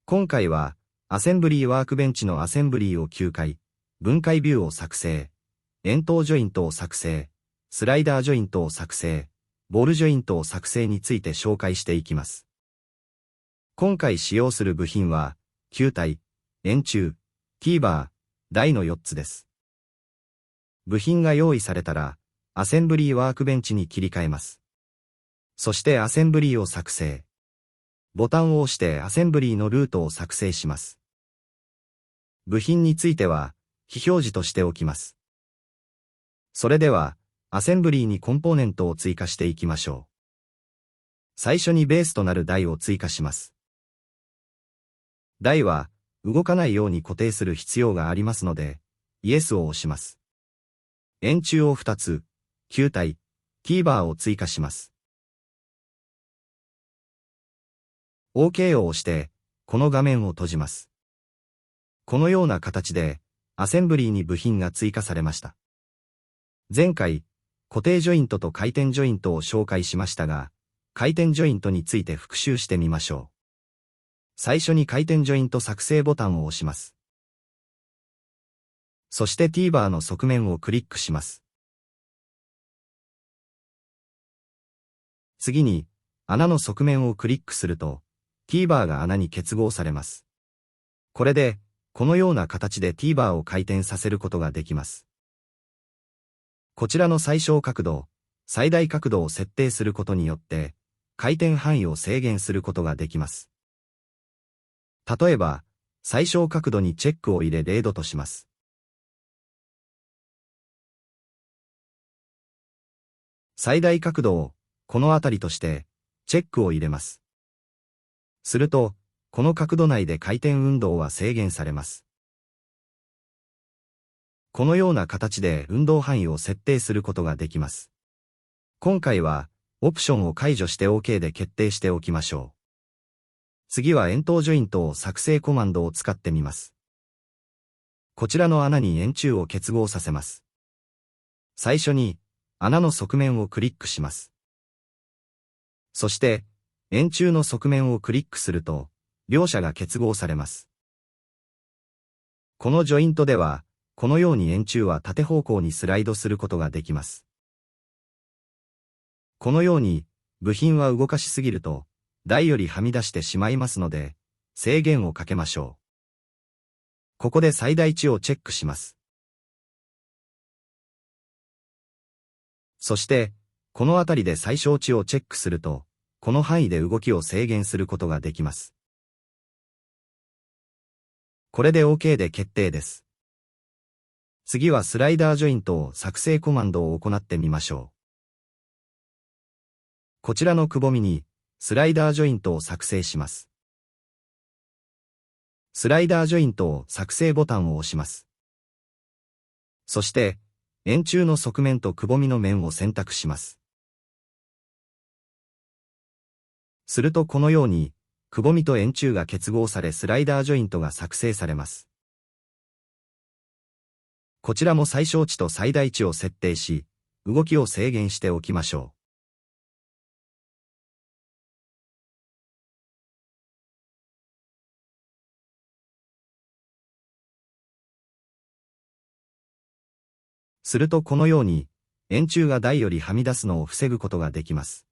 今回は、アセンブリーワークベンチのアセンブリーを9回、分解ビューを作成、円筒ジョイントを作成、スライダージョイントを作成、ボールジョイントを作成について紹介していきます。今回使用する部品は、球体、円柱、T バー、台の4つです。部品が用意されたら、アセンブリーワークベンチに切り替えます。そしてアセンブリーを作成。ボタンを押してアセンブリーのルートを作成します。部品については、非表示としておきます。それでは、アセンブリーにコンポーネントを追加していきましょう。最初にベースとなる台を追加します。台は、動かないように固定する必要がありますので、イエスを押します。円柱を2つ、球体、T バーを追加します。OK を押して、この画面を閉じます。このような形で、アセンブリーに部品が追加されました。前回、固定ジョイントと回転ジョイントを紹介しましたが、回転ジョイントについて復習してみましょう。最初に回転ジョイント作成ボタンを押します。そして T バーの側面をクリックします。次に、穴の側面をクリックすると、T バーが穴に結合されます。これで、このような形で T バーを回転させることができます。こちらの最小角度、最大角度を設定することによって、回転範囲を制限することができます。例えば、最小角度にチェックを入れ0度とします。最大角度を、このあたりとして、チェックを入れます。すると、この角度内で回転運動は制限されます。このような形で運動範囲を設定することができます。今回は、オプションを解除して OK で決定しておきましょう。次は円筒ジョイントを作成コマンドを使ってみます。こちらの穴に円柱を結合させます。最初に、穴の側面をクリックします。そして、円柱の側面をクリックすると、両者が結合されます。このジョイントでは、このように円柱は縦方向にスライドすることができます。このように、部品は動かしすぎると、台よりはみ出してしまいますので、制限をかけましょう。ここで最大値をチェックします。そして、このあたりで最小値をチェックすると、この範囲で動きを制限することができます。これで OK で決定です。次はスライダージョイントを作成コマンドを行ってみましょう。こちらのくぼみに、スライダージョイントを作成します。スライダージョイントを作成ボタンを押します。そして、円柱の側面とくぼみの面を選択します。するとこのように、くぼみと円柱が結合されスライダージョイントが作成されます。こちらも最小値と最大値を設定し、動きを制限しておきましょう。するとこのように、円柱が台よりはみ出すのを防ぐことができます。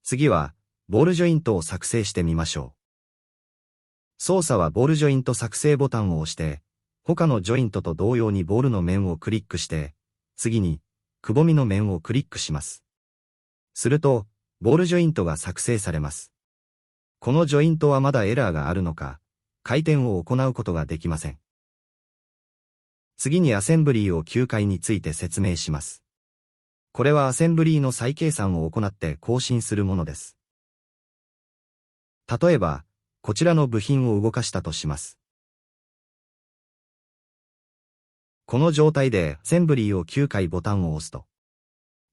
次は、ボールジョイントを作成してみましょう。操作はボールジョイント作成ボタンを押して、他のジョイントと同様にボールの面をクリックして、次に、くぼみの面をクリックします。すると、ボールジョイントが作成されます。このジョイントはまだエラーがあるのか、回転を行うことができません。次にアセンブリーを9回について説明します。これはアセンブリーの再計算を行って更新するものです。例えば、こちらの部品を動かしたとします。この状態でアセンブリーを9回ボタンを押すと、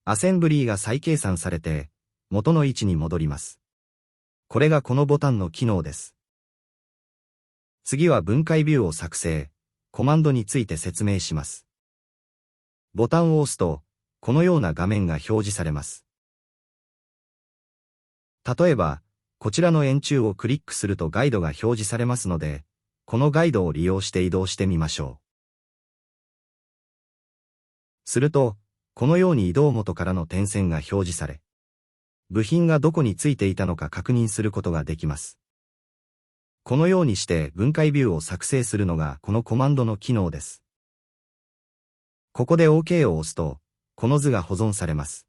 アセンブリーが再計算されて、元の位置に戻ります。これがこのボタンの機能です。次は分解ビューを作成、コマンドについて説明します。ボタンを押すと、このような画面が表示されます。例えば、こちらの円柱をクリックするとガイドが表示されますので、このガイドを利用して移動してみましょう。すると、このように移動元からの点線が表示され、部品がどこについていたのか確認することができます。このようにして分解ビューを作成するのがこのコマンドの機能です。ここで OK を押すと、この図が保存されます。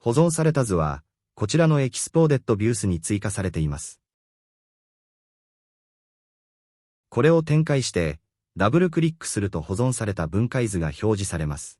保存された図は、こちらのエキスポーデッドビュースに追加されています。これを展開して、ダブルクリックすると保存された分解図が表示されます。